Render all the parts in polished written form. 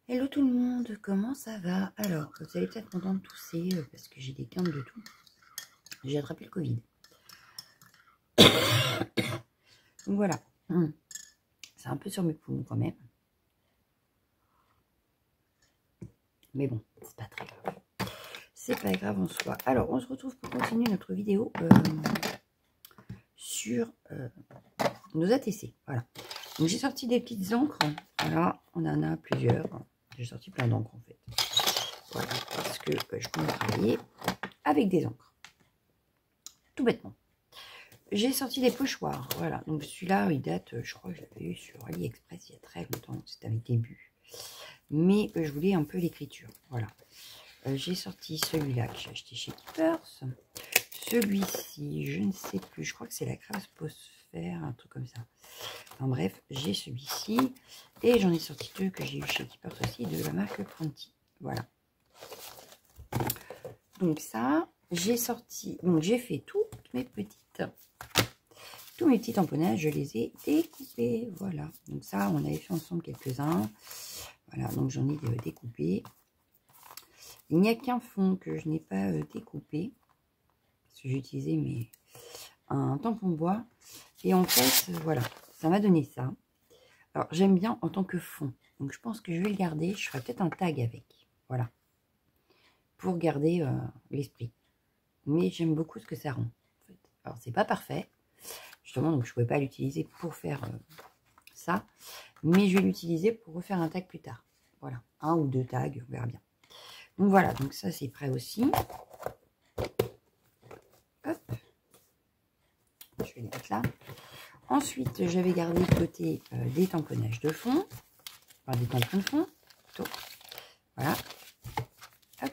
Hello tout le monde, comment ça va? Alors, vous allez peut-être m'entendre tousser parce que j'ai des quintes de tout. J'ai attrapé le Covid. Donc voilà, c'est un peu sur mes poumons quand même. Mais bon, c'est pas très grave. C'est pas grave en soi. Alors, on se retrouve pour continuer notre vidéo sur nos ATC. Voilà. Donc j'ai sorti des petites encres. Voilà, on en a plusieurs. J'ai sorti plein d'encres en fait. Voilà, parce que je peux travailler avec des encres. Tout bêtement. J'ai sorti des pochoirs, voilà. Donc celui-là, il date, je crois que je l'avais eu sur AliExpress il y a très longtemps. C'était à mes débuts. Mais je voulais un peu l'écriture, voilà. J'ai sorti celui-là que j'ai acheté chez Keepers. Celui-ci, je ne sais plus. Je crois que c'est la Craftsposphère, un truc comme ça. Enfin bref, j'ai celui-ci. Et j'en ai sorti deux que j'ai eu chez Keepers aussi, de la marque Pronti. Voilà. Donc ça, j'ai sorti... Donc j'ai fait toutes mes petites... Tous mes petits tamponnages, je les ai découpés. Voilà. Donc ça, on avait fait ensemble quelques-uns. Voilà. Donc j'en ai découpé. Il n'y a qu'un fond que je n'ai pas découpé. Parce que j'ai utilisé un tampon bois. Et en fait, voilà. Ça m'a donné ça. Alors, j'aime bien en tant que fond. Donc je pense que je vais le garder. Je ferai peut-être un tag avec. Voilà. Pour garder l'esprit. Mais j'aime beaucoup ce que ça rend. En fait. Alors, c'est pas parfait. Justement, donc je ne pouvais pas l'utiliser pour faire ça. Mais je vais l'utiliser pour refaire un tag plus tard. Voilà, un ou deux tags, on verra bien. Donc voilà, donc ça c'est prêt aussi. Hop. Je vais les mettre là. Ensuite, j'avais gardé de côté des tamponnages de fond. Enfin, des tampons de fond, plutôt. Voilà. Hop.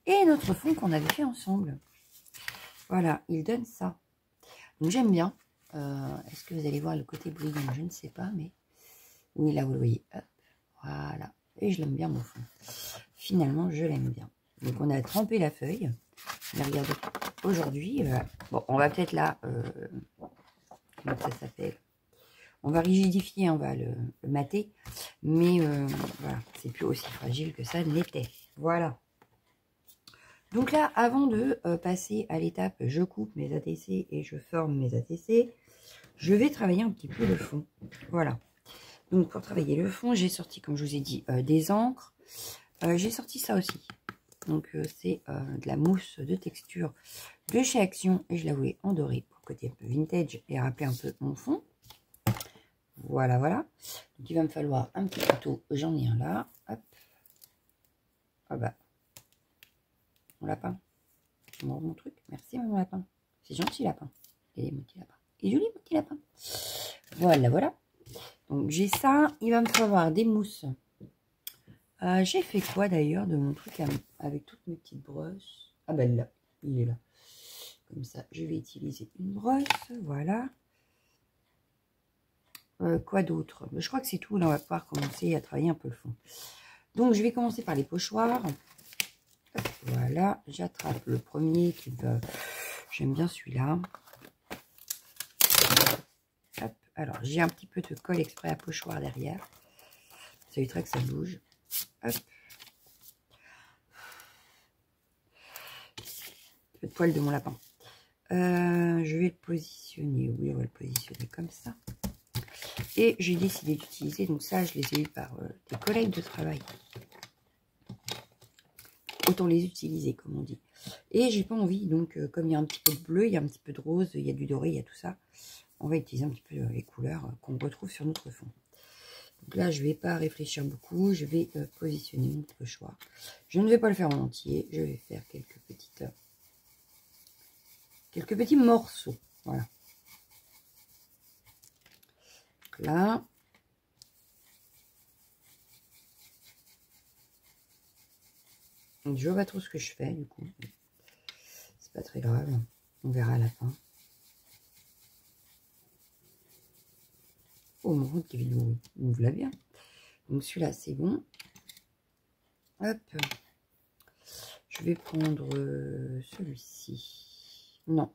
Et notre fond qu'on avait fait ensemble. Voilà, il donne ça. Donc j'aime bien. Est-ce que vous allez voir le côté brillant? Je ne sais pas, mais... Oui, là, vous le voyez. Hop. Voilà. Et je l'aime bien, mon fond. Finalement, je l'aime bien. Donc, on a trempé la feuille. Je vais regarder aujourd'hui. Bon, on va peut-être là... comment ça s'appelle? On va rigidifier, on va le mater. Mais voilà, c'est plus aussi fragile que ça n'était. Voilà. Donc là, avant de passer à l'étape, je coupe mes ATC et je forme mes ATC, je vais travailler un petit peu le fond. Voilà. Donc pour travailler le fond, j'ai sorti, comme je vous ai dit, des encres. J'ai sorti ça aussi. Donc c'est de la mousse de texture de chez Action. Et je la voulais en doré pour le côté un peu vintage et rappeler un peu mon fond. Voilà, voilà. Donc il va me falloir un petit couteau. J'en ai un là. Hop. Ah bah. Mon lapin. Je me rends mon truc. Merci mon lapin. C'est gentil lapin. Et mon petit lapin. Et joli mon petit lapin. Voilà, voilà. Donc j'ai ça. Il va me falloir des mousses. J'ai fait quoi d'ailleurs de mon truc avec toutes mes petites brosses? Ah ben là, il est là. Comme ça, je vais utiliser une brosse. Voilà. Quoi d'autre? Je crois que c'est tout. Là, on va pouvoir commencer à travailler un peu le fond. Donc, je vais commencer par les pochoirs. Hop, voilà. J'attrape le premier qui va... J'aime bien celui-là. Hop. Alors, j'ai un petit peu de colle exprès à pochoir derrière. Ça éviterait que ça bouge. Hop. Le poil de mon lapin. Je vais le positionner. Oui, on va le positionner comme ça. Et j'ai décidé d'utiliser, donc ça, je les ai eu par des collègues de travail. Autant les utiliser, comme on dit. Et j'ai pas envie, donc comme il y a un petit peu de bleu, il y a un petit peu de rose, il y a du doré, il y a tout ça. On va utiliser un petit peu les couleurs qu'on retrouve sur notre fond. Donc là, je vais pas réfléchir beaucoup, je vais positionner mon pochoir. Je ne vais pas le faire en entier, je vais faire quelques petits morceaux. Voilà. Donc là. Donc, je vois pas trop ce que je fais, du coup. C'est pas très grave. On verra à la fin. Oh, mon compte qui vidéo, on vous l'a bien. Donc, celui-là, c'est bon. Hop. Je vais prendre celui-ci. Non,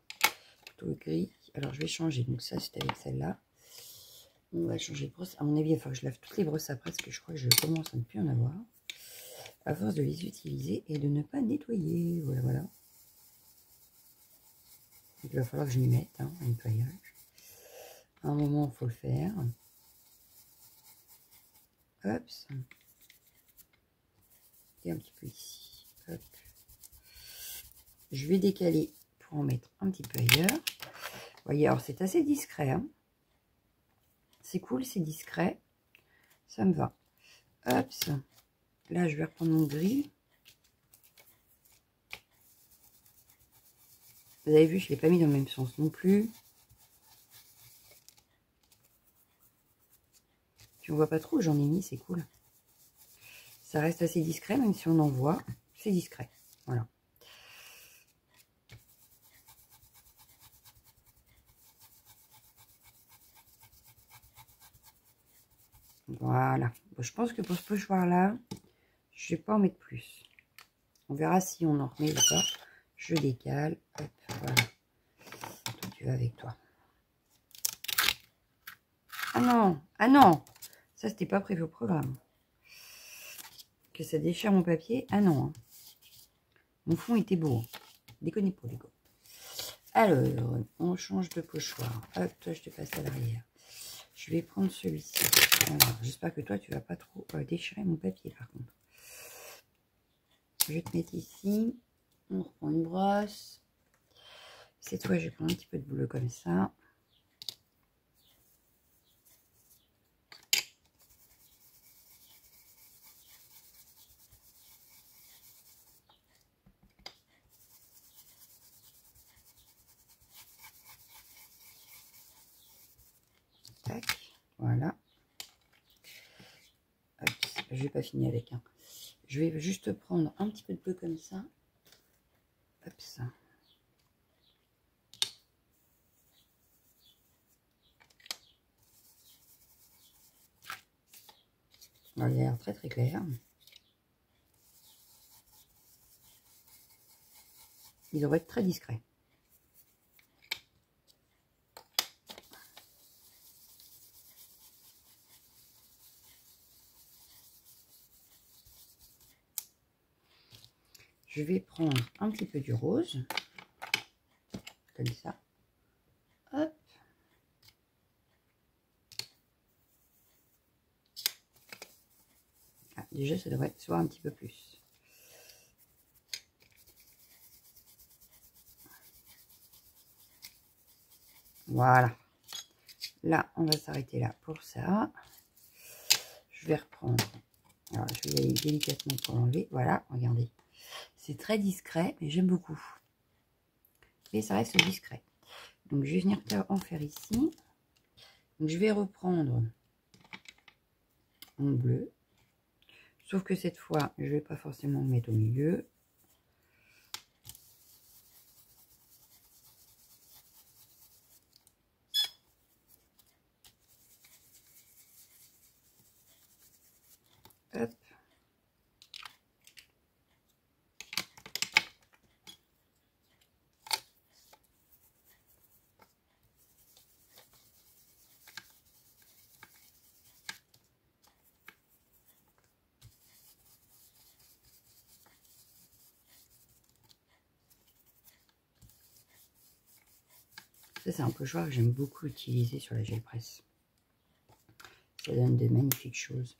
plutôt le gris. Alors, je vais changer. Donc, ça, c'est avec celle-là. On va changer de brosse. À mon avis, il va falloir que je lave toutes les brosses après, parce que je crois que je commence à ne plus en avoir. À force de les utiliser et de ne pas nettoyer. Voilà, voilà. Donc, il va falloir que je m'y mette, hein, un nettoyage. À un moment, il faut le faire. Hop. Et un petit peu ici. Hop. Je vais décaler pour en mettre un petit peu ailleurs. Vous voyez, alors c'est assez discret. Hein. C'est cool, c'est discret. Ça me va. Hop. Là, je vais reprendre mon gris. Vous avez vu, je ne l'ai pas mis dans le même sens non plus. Tu ne vois pas trop, j'en ai mis, c'est cool. Ça reste assez discret, même si on en voit, c'est discret. Voilà. Voilà. Bon, je pense que pour ce pochoir-là, je ne vais pas en mettre plus. On verra si on en remet ou pas. Je décale. Hop, voilà. Toi, tu vas avec toi. Ah non, ah non. Ça, c'était pas prévu au programme. Que ça déchire mon papier. Ah non. Hein. Mon fond était beau. Déconnez pas, les gars. Alors, on change de pochoir. Hop, toi, je te passe à l'arrière. Je vais prendre celui-ci. J'espère que toi, tu vas pas trop déchirer mon papier, par contre. Je vais te mettre ici. On reprend une brosse. Cette fois, je vais prendre un petit peu de bleu comme ça. Tac, voilà. Hop, je vais pas finir avec. Hein. Je vais juste prendre un petit peu de bleu comme ça. Hop, ça. Alors, il a l'air très très clair. Il devrait être très discret. Je vais prendre un petit peu du rose. Comme ça. Hop. Ah, déjà, ça devrait être un petit peu plus. Voilà. Là, on va s'arrêter là pour ça. Je vais reprendre. Alors, je vais y aller délicatement pour l'enlever. Voilà, regardez. C'est très discret, mais j'aime beaucoup. Et ça reste discret. Donc, je vais venir en faire ici. Donc, je vais reprendre mon bleu. Sauf que cette fois, je ne vais pas forcément le mettre au milieu. Hop. Ça, c'est un pochoir que j'aime beaucoup utiliser sur la gel presse. Ça donne de magnifiques choses.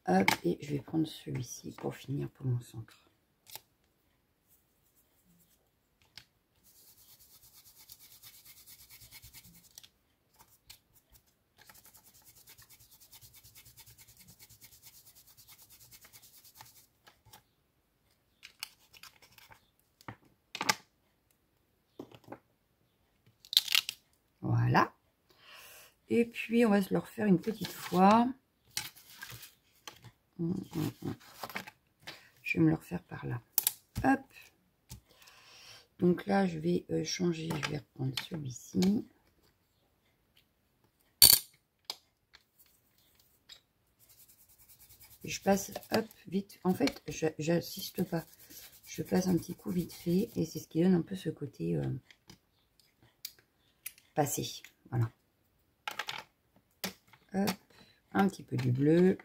Hop, et je vais prendre celui-ci pour finir pour mon centre. Voilà. Et puis, on va se le refaire une petite fois. Je vais me le refaire par là. Hop. Donc là, je vais changer. Je vais reprendre celui-ci. Je passe, hop, vite. En fait, j'assiste pas. Je passe un petit coup vite fait. Et c'est ce qui donne un peu ce côté passé. Voilà. Hop, un petit peu du bleu.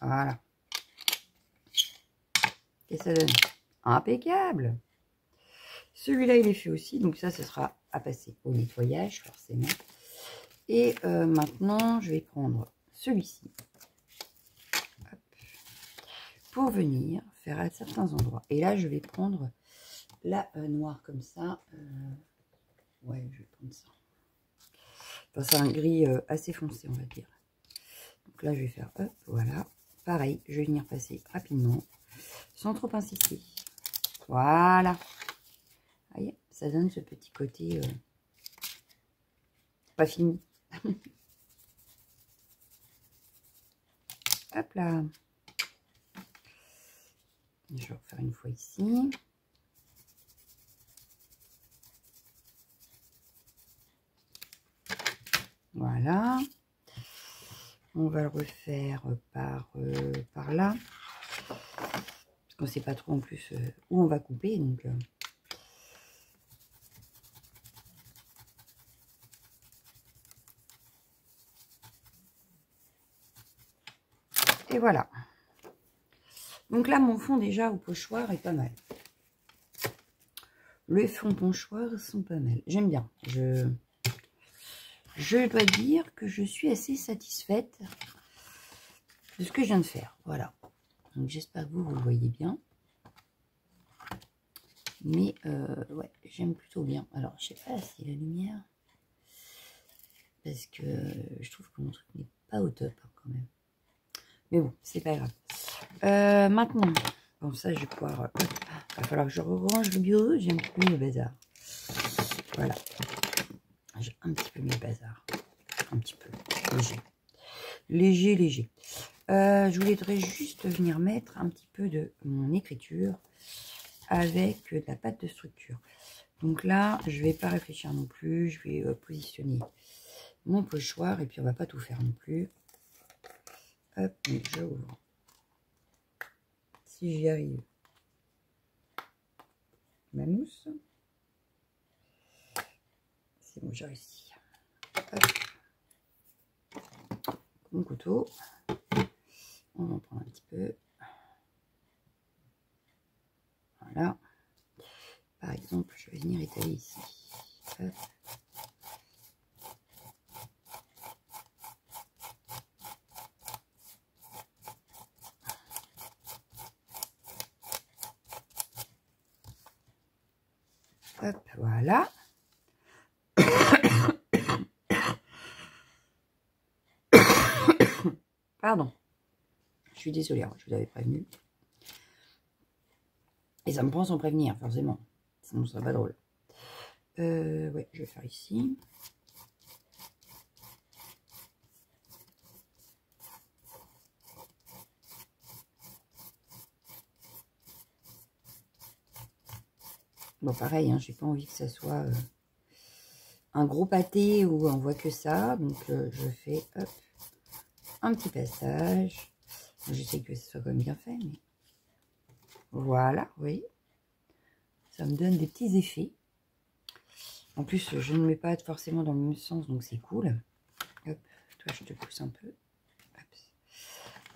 Voilà. Et ça donne impeccable. Celui-là, il est fait aussi. Donc ça, ce sera à passer au nettoyage, forcément. Et maintenant, je vais prendre celui-ci. Pour venir faire à certains endroits. Et là, je vais prendre la noire comme ça. Ouais, je vais prendre ça. Enfin, c'est un gris assez foncé, on va dire. Donc là, je vais faire, hop, voilà. Pareil, je vais venir passer rapidement, sans trop insister. Voilà. Vous voyez, ça donne ce petit côté pas fini. Hop là. Je vais refaire une fois ici. Voilà. On va le refaire par là. Parce qu'on ne sait pas trop en plus où on va couper. Donc, et voilà. Donc là, mon fond déjà au pochoir est pas mal. Les fonds pochoirs sont pas mal. J'aime bien. Je dois dire que je suis assez satisfaite de ce que je viens de faire. Voilà. Donc j'espère que vous le voyez bien. Mais ouais, j'aime plutôt bien. Alors, je sais pas si la lumière... Parce que je trouve que mon truc n'est pas au top hein, quand même. Mais bon, c'est pas grave. Maintenant, bon ça je vais pouvoir... il va falloir que je range le bureau. J'ai un petit peu mis le bazar. Voilà. J'ai un petit peu mis le bazar. Un petit peu. Léger. Léger, léger. Je voudrais juste venir mettre un petit peu de mon écriture avec de la pâte de structure. Donc là, je vais pas réfléchir non plus. Je vais positionner mon pochoir et puis on va pas tout faire non plus. Hop, je ouvre. Si j'y arrive, ma mousse. C'est bon, j'ai réussi. Hop. Mon couteau. On en prend un petit peu. Voilà. Par exemple, je vais venir étaler ici. Hop. Hop, voilà. Pardon. Je suis désolée, je vous avais prévenu. Et ça me prend sans prévenir, forcément. Sinon, ce serait pas drôle. Ouais, je vais faire ici. Bon, pareil, hein, j'ai pas envie que ça soit un gros pâté où on voit que ça. Donc, je fais hop, un petit passage. Je sais que ce soit quand même bien fait, mais voilà, oui. Ça me donne des petits effets. En plus, je ne mets pas forcément dans le même sens, donc c'est cool. Hop, toi, je te pousse un peu. Hop.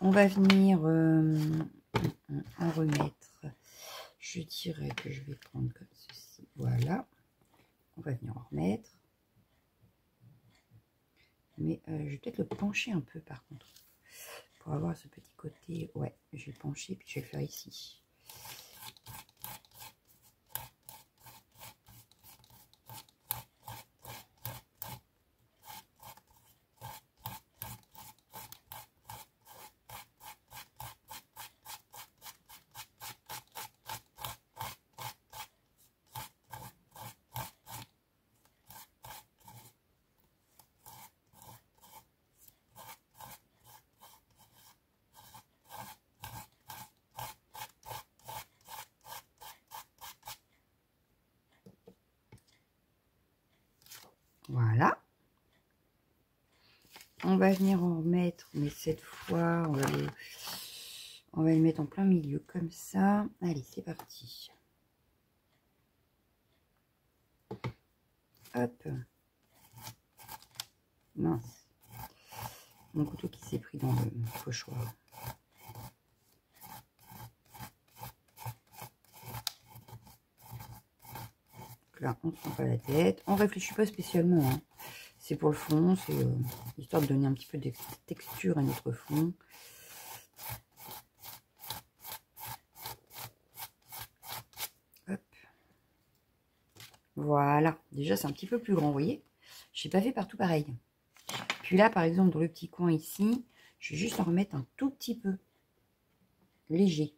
On va venir en remettre. Je dirais que je vais prendre comme ceci. Voilà. On va venir en remettre. Mais je vais peut-être le pencher un peu par contre. Pour avoir ce petit côté. Ouais, je vais pencher puis je vais le faire ici. Voilà. On va venir en remettre, mais cette fois, on va le mettre en plein milieu comme ça. Allez, c'est parti. Hop. Mince. Mon couteau qui s'est pris dans le pochoir. Donc là, on ne prend pas la tête. On réfléchit pas spécialement. Hein. C'est pour le fond. C'est histoire de donner un petit peu de texture à notre fond. Hop. Voilà. Déjà, c'est un petit peu plus grand, vous voyez. Je n'ai pas fait partout pareil. Puis là, par exemple, dans le petit coin ici, je vais juste en remettre un tout petit peu. Léger.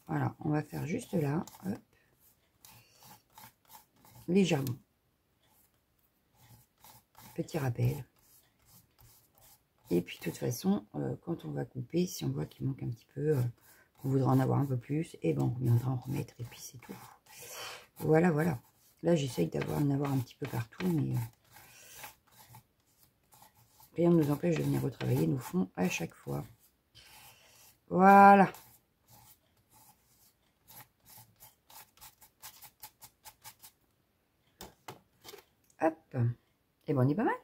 Voilà, on va faire juste là. Hop. Légèrement. Petit rappel. Et puis, de toute façon, quand on va couper, si on voit qu'il manque un petit peu, on voudra en avoir un peu plus, et ben on viendra en remettre, et puis c'est tout. Voilà, voilà. Là, j'essaye d'en avoir un petit peu partout, mais rien ne nous empêche de venir retravailler nos fonds à chaque fois. Voilà. Hop. Et ben, on est pas mal.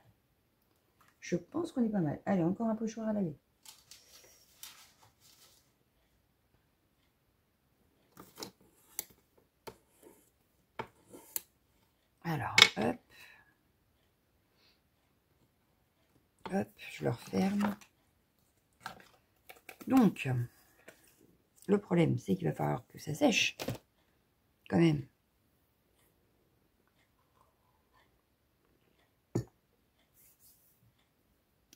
Je pense qu'on est pas mal. Allez, encore un pochoir à laver. Alors, hop. Hop, je le referme. Donc, le problème, c'est qu'il va falloir que ça sèche. Quand même.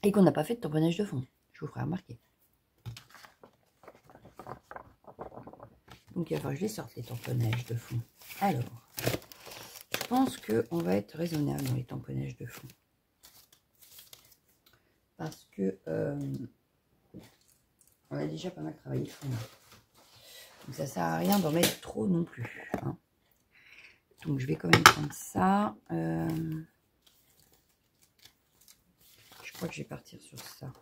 Et qu'on n'a pas fait de tamponnage de fond. Je vous ferai remarquer. Donc, il va falloir que je les sorte, les tamponnages de fond. Alors, je pense qu'on va être raisonnable dans les tamponnages de fond. Parce que on a déjà pas mal travaillé le fond. Donc, ça sert à rien d'en mettre trop non plus. Hein. Donc, je vais quand même prendre ça. Je crois que je vais partir sur ça.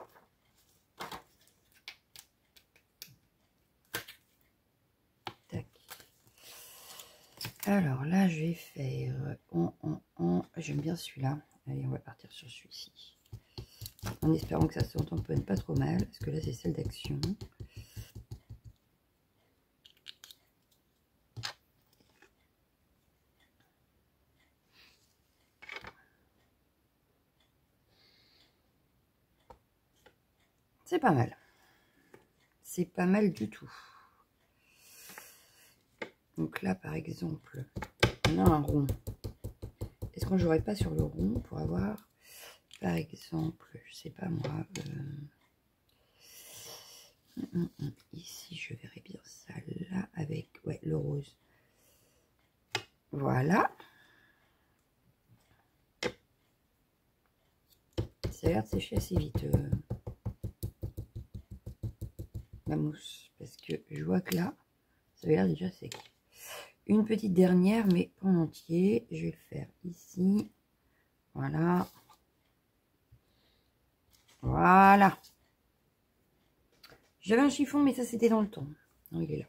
Tac. Alors là, je vais faire j'aime bien celui-là. Allez, on va partir sur celui-ci. En espérant que ça se tamponne pas trop mal. Parce que là, c'est celle d'Action. C'est pas mal. C'est pas mal du tout. Donc là, par exemple, on a un rond. Est-ce qu'on ne jouerait pas sur le rond pour avoir, par exemple, je sais pas moi, ici, je verrais bien ça là avec, ouais, le rose. Voilà. Ça a l'air de sécher assez vite, la mousse, parce que je vois que là, ça a l'air déjà sec. Une petite dernière, mais en entier. Je vais le faire ici. Voilà. Voilà. J'avais un chiffon, mais ça, c'était dans le temps. Non, il est là.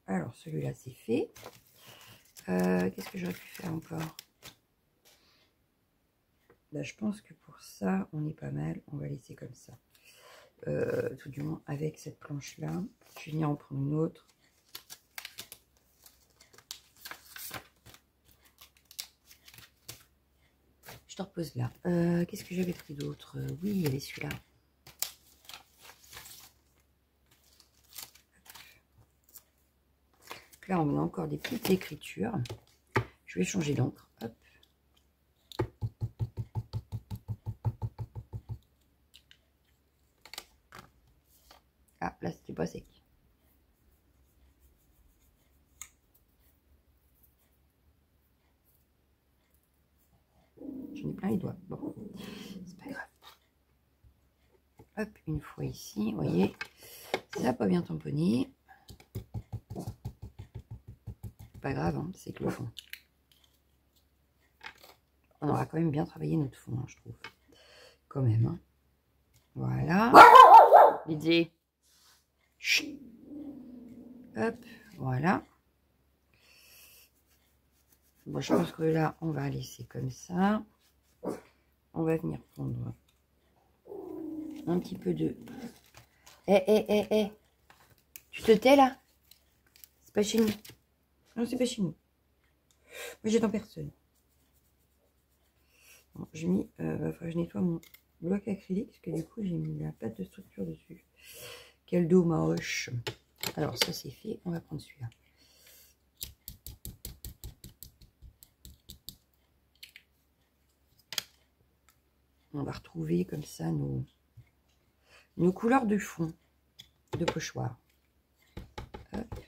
Alors, celui-là, c'est fait. Qu'est-ce que j'aurais pu faire encore? Bah, je pense que pour ça, on est pas mal. On va laisser comme ça. Tout du moins avec cette planche-là. Je vais venir en prendre une autre. Je te repose là. Qu'est-ce que j'avais pris d'autre? Oui, il y avait celui-là. Là, on a encore des petites écritures. Je vais changer d'encre. Hop. Ah, là, c'était pas sec. J'en ai plein les doigts. Bon, c'est pas grave. Hop, une fois ici, vous voyez, Ça n'a pas bien tamponné. Pas grave, hein, c'est que le fond. On aura quand même bien travaillé notre fond, hein, je trouve. Quand même. Hein. Voilà. L'idée. Hop, voilà. Bon, je pense que là, on va laisser comme ça. On va venir prendre un petit peu de... Tu te tais là? C'est pas chez nous. Non, c'est pas chez nous. Moi, j'attends personne. Bon, j'ai mis... enfin, je nettoie mon bloc acrylique parce que du coup, j'ai mis la pâte de structure dessus. Quel dos moche. Alors, ça, c'est fait. On va prendre celui-là. On va retrouver comme ça nos couleurs de fond de pochoir. Hop.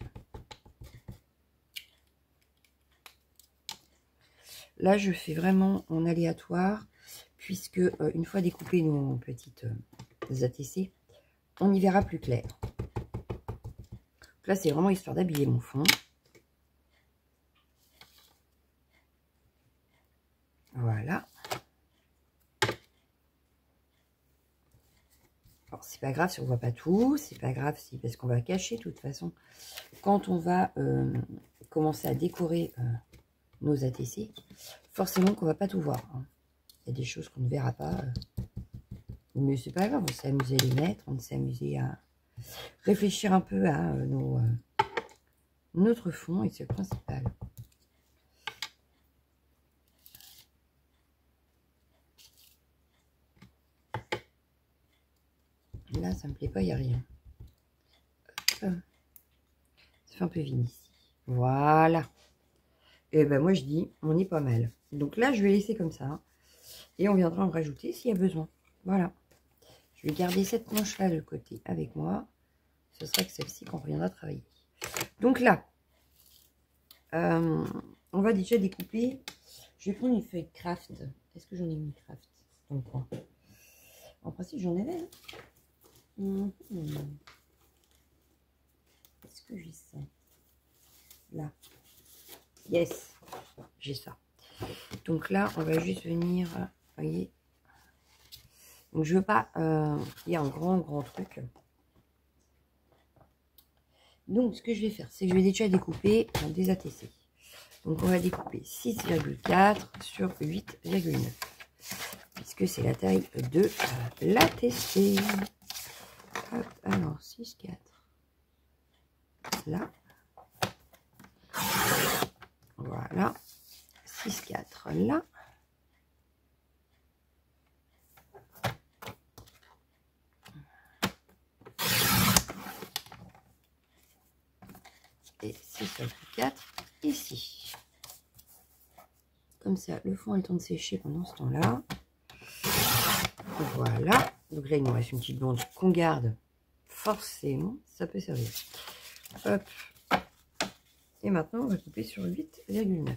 Là, je fais vraiment en aléatoire, puisque une fois découpé nos petites ATC, on y verra plus clair. Donc là, c'est vraiment histoire d'habiller mon fond. Voilà. Alors, c'est pas grave si on voit pas tout, c'est pas grave si parce qu'on va cacher de toute façon. Quand on va commencer à décorer nos ATC, forcément qu'on va pas tout voir. Hein. Il y a des choses qu'on ne verra pas. Mais c'est pas grave, on s'est amusé à les mettre, on s'est amusé à réfléchir un peu à notre fond, et c'est le principal. Là, ça me plaît pas, il n'y a rien. Hop. Ça fait un peu vide ici. Voilà. Et ben moi, je dis, on est pas mal. Donc là, je vais laisser comme ça. Et on viendra en rajouter s'il y a besoin. Voilà. Je vais garder cette manche-là de côté avec moi. Ce sera que celle-ci qu'on reviendra travailler. Donc là, on va déjà découper. Je vais prendre une feuille craft. Est-ce que j'en ai mis craft dans le coin? En principe, j'en avais. Hein. Est-ce que j'ai ça? Là. Yes. J'ai ça. Donc là, on va juste venir... Vous voyez. Donc je veux pas qu'il y ait un grand truc. Donc ce que je vais faire, c'est que je vais déjà découper des ATC. Donc on va découper 6,4 sur 8,9. Puisque c'est la taille de l'ATC. Alors 6,4. Là. Voilà. 6,4 là. Et 6,4 ici. Comme ça, le fond a le temps de sécher pendant ce temps-là. Voilà. Donc là, il nous reste une petite bande qu'on garde. Forcément, ça peut servir. Hop. Et maintenant, on va couper sur 8,9.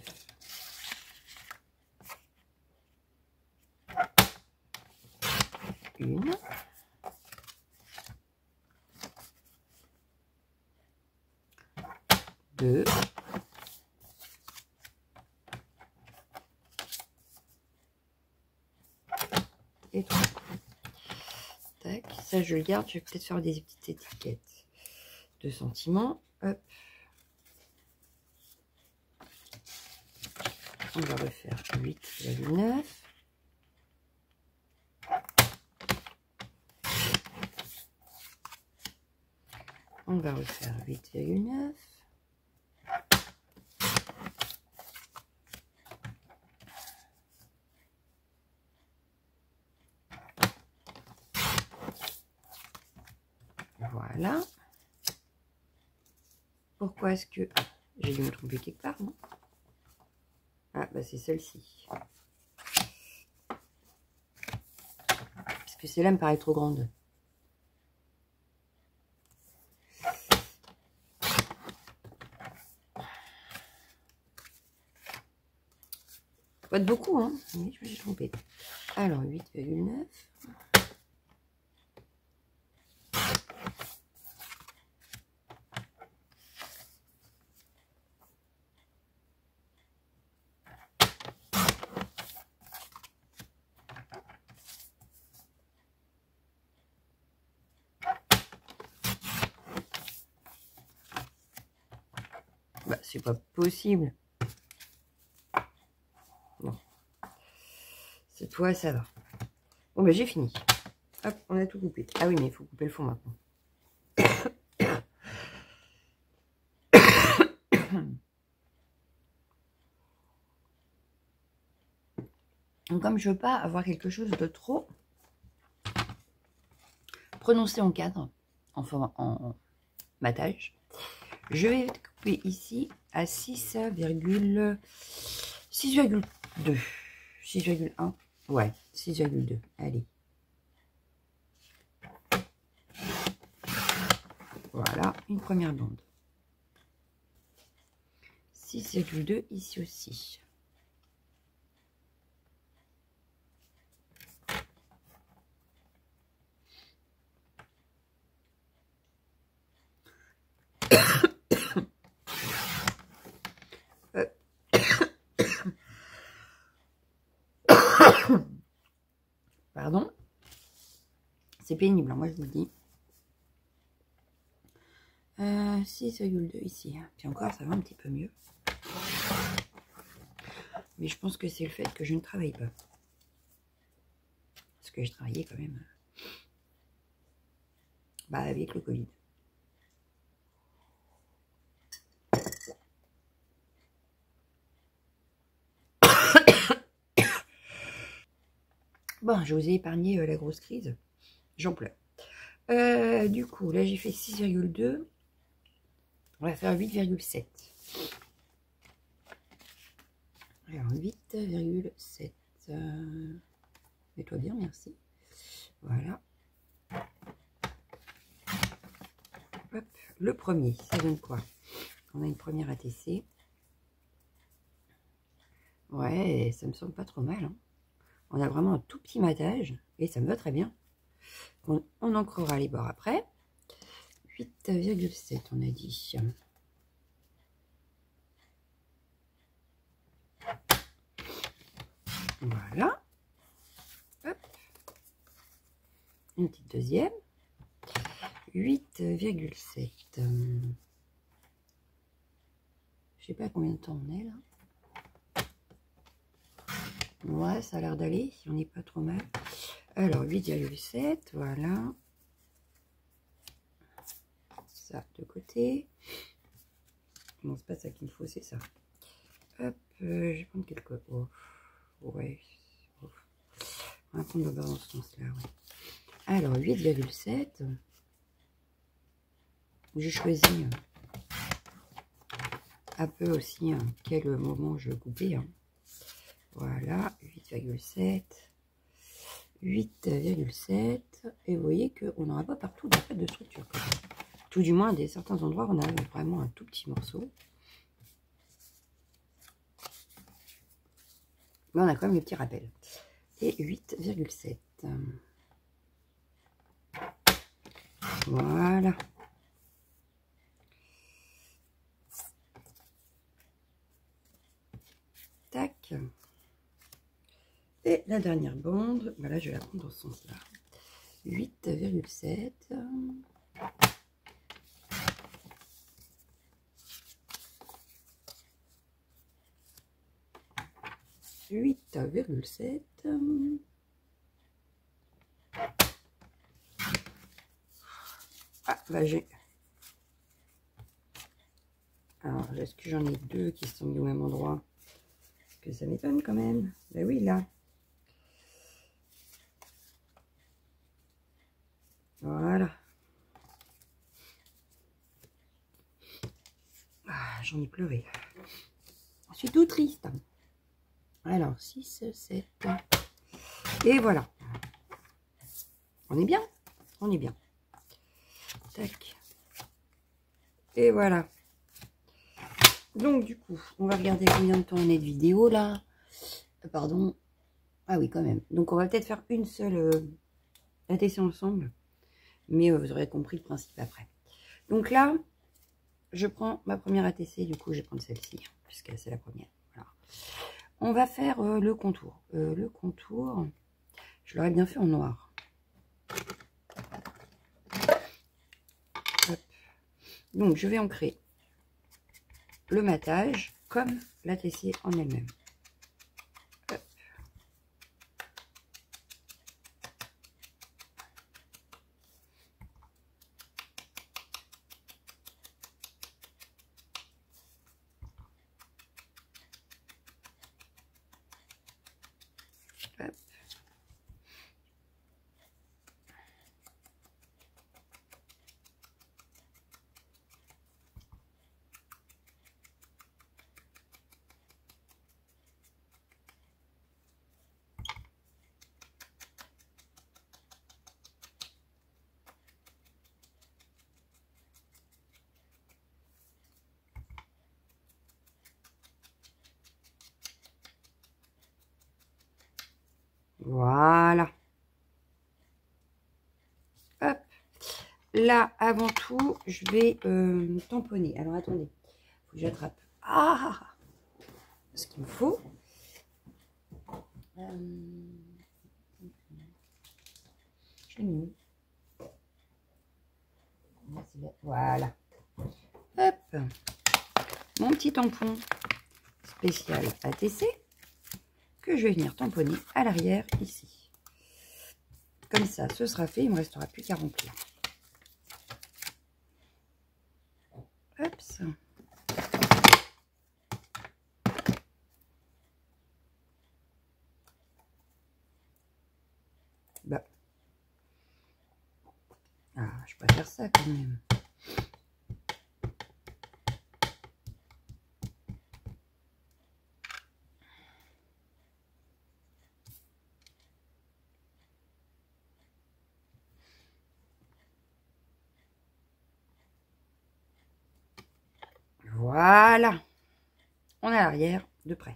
Une. Deux. Et 3. Tac, ça je le garde, je vais peut-être faire des petites étiquettes de sentiments. Hop. On va refaire 8,9. On va refaire 8,9. Voilà. Pourquoi est-ce que... Ah, j'ai dû me tromper quelque part, non? Ah, bah c'est celle-ci. Parce que celle-là me paraît trop grande. Pas de beaucoup, hein. Mais je me suis trompée. Alors, 8,9. Bah, c'est pas possible. Non. C'est toi, ça va. Bon, bah, j'ai fini. Hop, on a tout coupé. Ah oui, mais il faut couper le fond maintenant. Donc, comme je veux pas avoir quelque chose de trop prononcé en cadre, en matage, je vais couper ici à 6,2. 6,1. Ouais, 6,2. Allez. Voilà, une première bande. 6,2 ici aussi. Pardon. C'est pénible, hein, moi je vous le dis. 6,2 ici. Puis encore, ça va un petit peu mieux. Mais je pense que c'est le fait que je ne travaille pas. Parce que je travaillais quand même avec le Covid. Bon, je vous ai épargné la grosse crise. J'en pleure. Du coup, là j'ai fait 6,2. On va faire 8,7. Alors 8,7. Mets-toi bien, merci. Voilà. Hop, le premier, ça donne quoi? On a une première ATC. Ouais, ça me semble pas trop mal. Hein. On a vraiment un tout petit matage et ça me va très bien. On ancrera les bords après. 8,7 on a dit. Voilà. Hop. Une petite deuxième. 8,7. Je sais pas combien de temps on est là. Ouais, ça a l'air d'aller, si on n'est pas trop mal. Alors, 8,7, voilà. Ça, de côté. Non, c'est pas ça qu'il me faut, c'est ça. Hop, je vais prendre quelques... Oh, ouais. Oh. On va prendre le bas dans ce sens-là, ouais. Alors, 8,7. J'ai choisi un peu aussi quel moment je coupais. Hein. Voilà, 8,7. 8,7. Et vous voyez qu'on n'aura pas partout de structure. Tout du moins, à certains endroits, on a vraiment un tout petit morceau. Mais on a quand même le petit rappel. Et 8,7. Voilà. Tac. Et la dernière bande, voilà, je vais la prendre dans ce sens-là. 8,7. 8,7. Ah, bah j'ai... Alors, est-ce que j'en ai deux qui sont mis au même endroit? Parce que ça m'étonne quand même. Ben oui, là. Voilà. Ah, j'en ai pleuré. Je suis tout triste. Alors, 6, 7. Et voilà. On est bien? On est bien. Tac. Et voilà. Donc, du coup, on va regarder combien de temps on est de vidéo, là. Pardon. Ah oui, quand même. Donc, on va peut-être faire une seule ATC ensemble. Mais vous aurez compris le principe après. Donc là, je prends ma première ATC. Du coup, je vais prendre celle-ci, puisque c'est la première. Voilà. On va faire le contour. Le contour, je l'aurais bien fait en noir. Hop. Donc, je vais ancrer le matage comme la tessée en elle-même. Hop. Voilà. Hop. Là, avant tout, je vais tamponner. Alors, attendez. Il faut que j'attrape. Ah, ce qu'il me faut. Je l'ai mis. Voilà. Hop. Mon petit tampon spécial ATC que je vais venir tamponner à l'arrière ici. Comme ça, ce sera fait. Il ne me restera plus qu'à remplir. Hop. Bah. Ah, je peux faire ça quand même. Voilà. On est à l'arrière de près.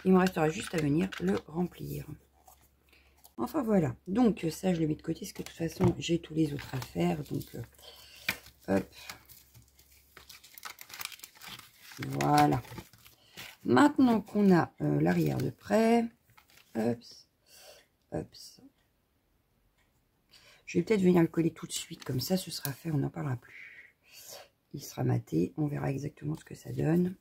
Il me restera juste à venir le remplir. Enfin voilà, donc ça je le mets de côté parce que de toute façon j'ai tous les autres à faire. Donc hop, voilà. Maintenant qu'on a l'arrière de près, hop, hop, je vais peut-être venir le coller tout de suite, comme ça ce sera fait, on n'en parlera plus. Il sera maté, on verra exactement ce que ça donne.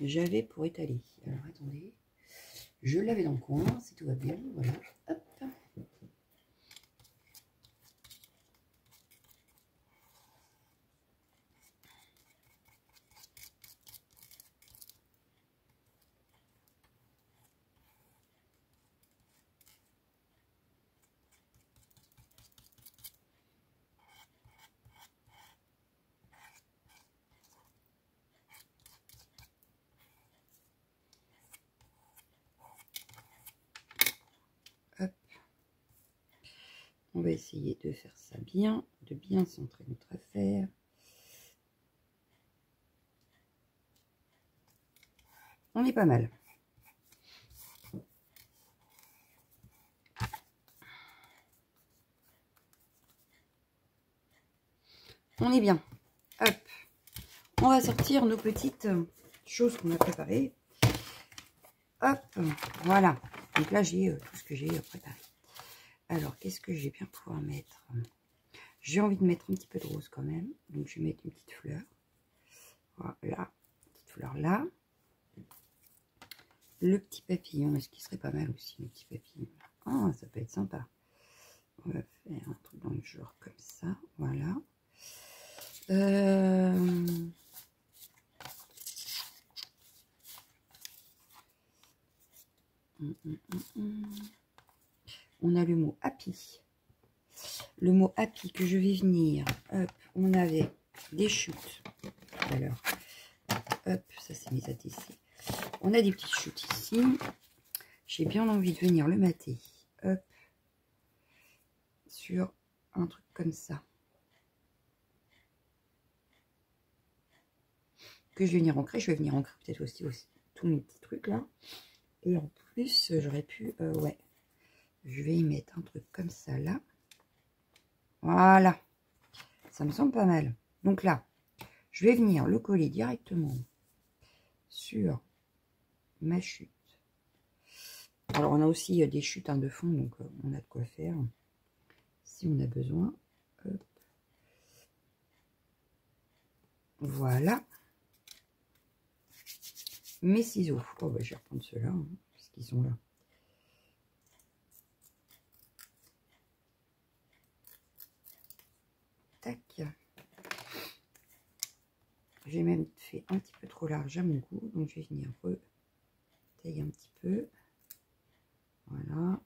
J'avais pour étaler. Alors attendez, je l'avais dans le coin, si tout va bien, voilà. Hop. On va essayer de faire ça bien, de bien centrer notre affaire. On est pas mal. On est bien. Hop. On va sortir nos petites choses qu'on a préparées. Hop. Voilà. Donc là, j'ai tout ce que j'ai préparé. Alors, qu'est-ce que je vais bien pouvoir mettre? J'ai envie de mettre un petit peu de rose quand même. Donc, je vais mettre une petite fleur. Voilà. Petite fleur là. Le petit papillon. Est-ce qu'il serait pas mal aussi, le petit papillon? Ah, ça peut être sympa. On va faire un truc dans le genre comme ça. Voilà. On a le mot happy. Le mot happy que je vais venir. Hop, on avait des chutes tout à l'heure. Hop, ça c'est mes ATC. On a des petites chutes ici. J'ai bien envie de venir le mater. Hop, sur un truc comme ça. Que je vais venir ancrer. Je vais venir ancrer peut-être aussi tous mes petits trucs là. Et en plus, j'aurais pu... ouais. Je vais y mettre un truc comme ça là. Voilà. Ça me semble pas mal. Donc là, je vais venir le coller directement sur ma chute. Alors, on a aussi des chutes de fond, donc on a de quoi faire si on a besoin. Hop. Voilà. Mes ciseaux. Oh, bah, je vais reprendre ceux-là, hein, parce qu'ils sont là. Tac. J'ai même fait un petit peu trop large à mon goût, donc je vais venir retailler un petit peu. Voilà.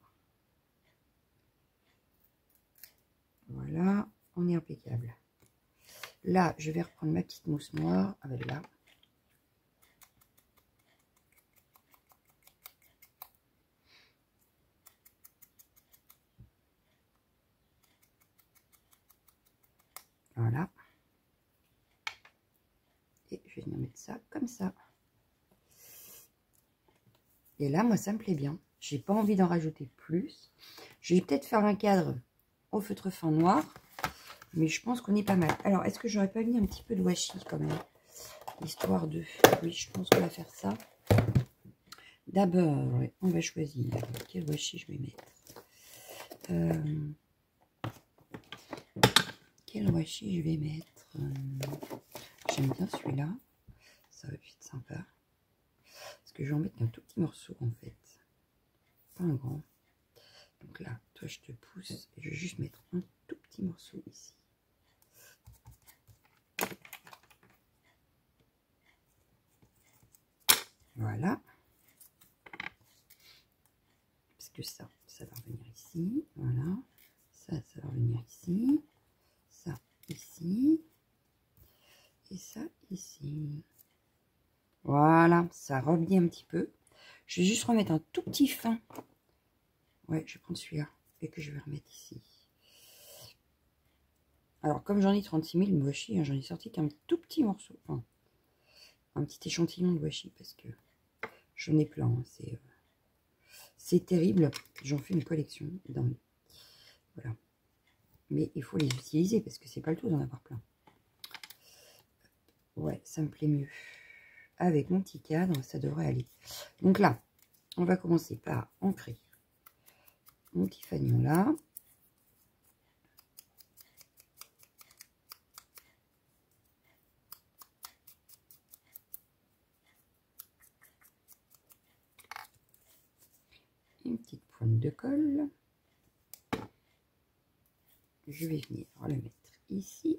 Voilà, on est impeccable. Là, je vais reprendre ma petite mousse noire avec là. Voilà. Et je vais venir mettre ça comme ça. Et là, moi, ça me plaît bien. J'ai pas envie d'en rajouter plus. Je vais peut-être faire un cadre au feutre fin noir. Mais je pense qu'on est pas mal. Alors, est-ce que j'aurais pas mis un petit peu de washi quand même? Histoire de... Oui, je pense qu'on va faire ça. D'abord, ouais, on va choisir quel washi je vais mettre. Quel washi je vais mettre? J'aime bien celui-là. Ça va être sympa. Parce que je vais en mettre un tout petit morceau en fait. Pas un grand. Donc là, toi je te pousse. Et je vais juste mettre un tout petit morceau ici. Voilà. Parce que ça va revenir ici. Voilà. Ça va revenir ici. Ça, ici. Et ça, ici. Voilà. Ça revient un petit peu. Je vais juste remettre un tout petit fin. Ouais, je vais prendre celui-là. Et que je vais remettre ici. Alors, comme j'en ai 36 000 de washi, hein, j'en ai sorti qu'un tout petit morceau. Enfin, un petit échantillon de washi parce que j'en ai plein. Hein, c'est terrible. J'en fais une collection. Voilà. Mais il faut les utiliser parce que c'est pas le tout d'en avoir plein. Ouais, ça me plaît mieux. Avec mon petit cadre, ça devrait aller. Donc là, on va commencer par ancrer mon petit fanion là. Une petite pointe de colle. Je vais venir le mettre ici.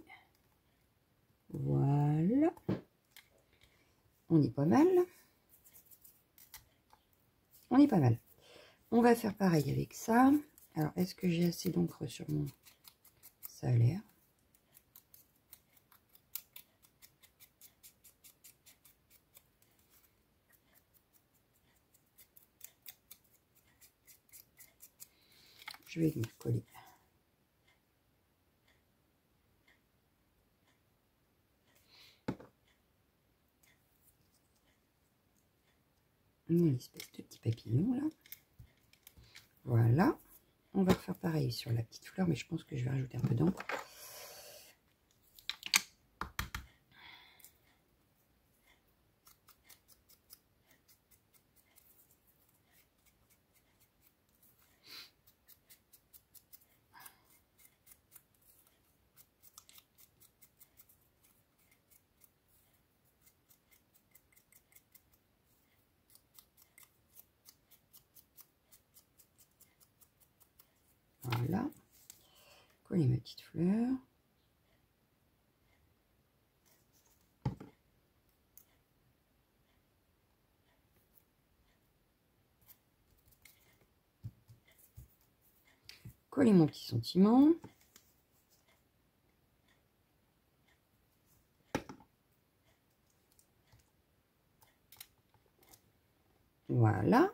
Voilà. On est pas mal. On est pas mal. On va faire pareil avec ça. Alors, est-ce que j'ai assez d'encre sur mon... Ça a l'air. Je vais venir coller. Une espèce de petit papillon là. Voilà. On va refaire pareil sur la petite fleur, mais je pense que je vais rajouter un peu d'encre. Voilà. Coller ma petite fleur. Coller mon petit sentiment. Voilà.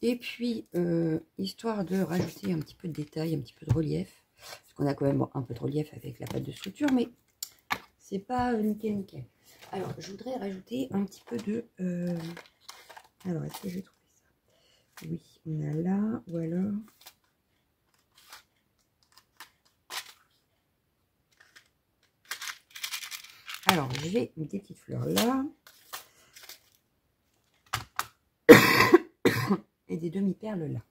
Et puis, histoire de rajouter un petit peu de détail, un petit peu de relief. Parce qu'on a quand même bon, un peu de relief avec la pâte de structure, mais c'est pas nickel nickel. Alors, je voudrais rajouter un petit peu de... Alors, est-ce que je vais trouver ça? Oui, on a là, ou alors... Alors, j'ai des petites fleurs là. et des demi-perles là.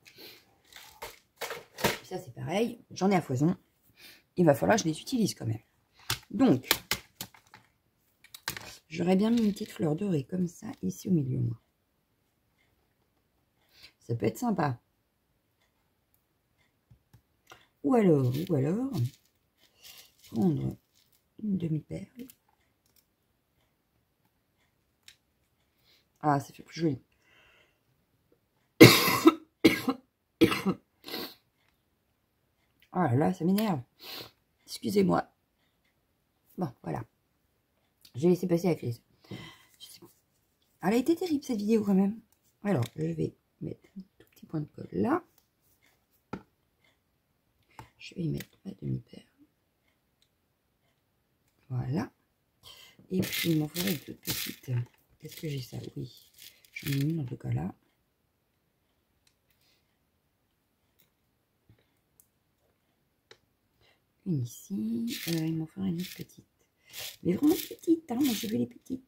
Ça, c'est pareil. J'en ai à foison. Il va falloir que je les utilise quand même. Donc, j'aurais bien mis une petite fleur dorée comme ça, ici au milieu, moi. Ça peut être sympa. Ou alors, prendre une demi-perle. Ah, ça fait plus joli. Oh là là, ça m'énerve. Excusez-moi. Bon, voilà. J'ai laissé passer la crise. Elle a été terrible cette vidéo quand même. Alors, je vais mettre un tout petit point de colle là. Je vais y mettre ma demi-perle. Voilà. Et puis, il m'en faudrait deux petites. Est-ce que j'ai ça? Oui. J'en ai une en tout cas là. Une ici. Il m'en faudrait une autre petite. Mais vraiment petite, hein. Moi, je veux les petites.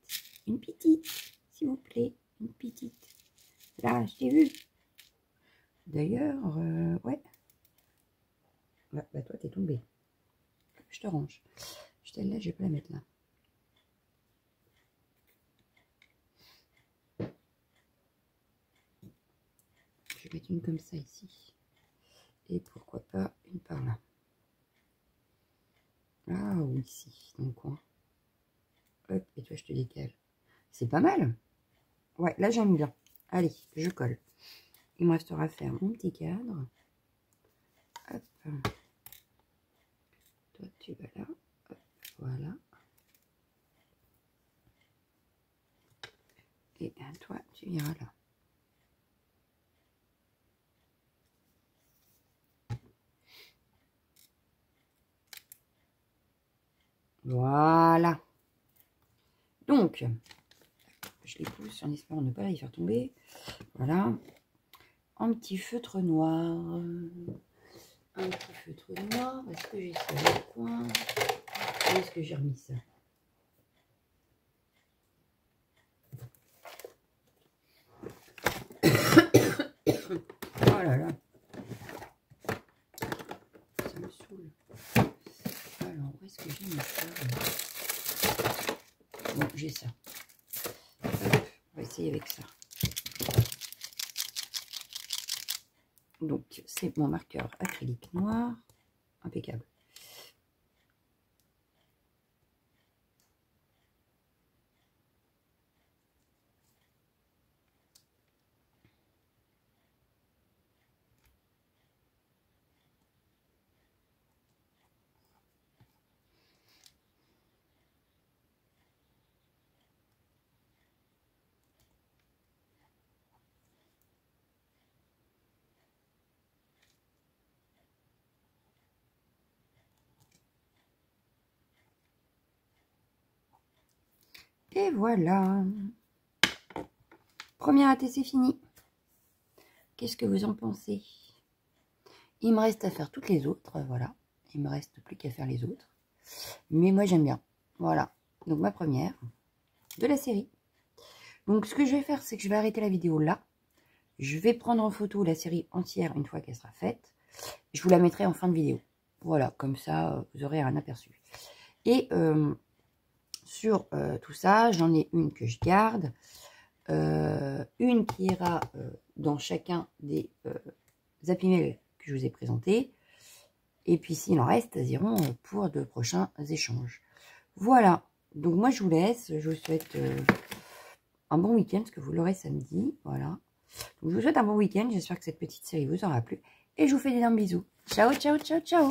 Une petite, s'il vous plaît. Une petite. Là, je t'ai vu. D'ailleurs, ouais. Bah, toi, t'es tombé. Je te range. Celle-là, je vais pas la mettre là. Je vais mettre une comme ça ici. Et pourquoi pas une par là. Là ou ici, dans le coin. Hop, et toi, je te décale. C'est pas mal. Ouais, là, j'aime bien. Allez, je colle. Il me restera à faire mon petit cadre. Hop. Toi, tu vas là. Hop, voilà. Et toi, tu iras là. Voilà. Donc, je les pousse en espérant ne pas y faire tomber. Voilà. Un petit feutre noir. Un petit feutre noir. Est-ce que j'ai ça dans le coin? Où est-ce que j'ai remis ça? Oh là là. Ça me saoule. Alors, où est-ce que j'ai mis ça? Bon, j'ai ça. Hop, on va essayer avec ça. Donc, c'est mon marqueur acrylique noir. Impeccable. Et voilà. Premier AT, c'est fini. Qu'est-ce que vous en pensez? Il me reste à faire toutes les autres. Voilà. Il me reste plus qu'à faire les autres. Mais moi, j'aime bien. Voilà. Donc, ma première de la série. Donc, ce que je vais faire, c'est que je vais arrêter la vidéo là. Je vais prendre en photo la série entière une fois qu'elle sera faite. Je vous la mettrai en fin de vidéo. Voilà. Comme ça, vous aurez un aperçu. Et sur tout ça, j'en ai une que je garde. Une qui ira dans chacun des Happy Mail que je vous ai présentés. Et puis s'il en reste, elles iront pour de prochains échanges. Voilà. Donc moi je vous laisse. Je vous souhaite un bon week-end parce que vous l'aurez samedi. Voilà. Donc, je vous souhaite un bon week-end. J'espère que cette petite série vous aura plu. Et je vous fais d'énormes bisous. Ciao, ciao, ciao, ciao.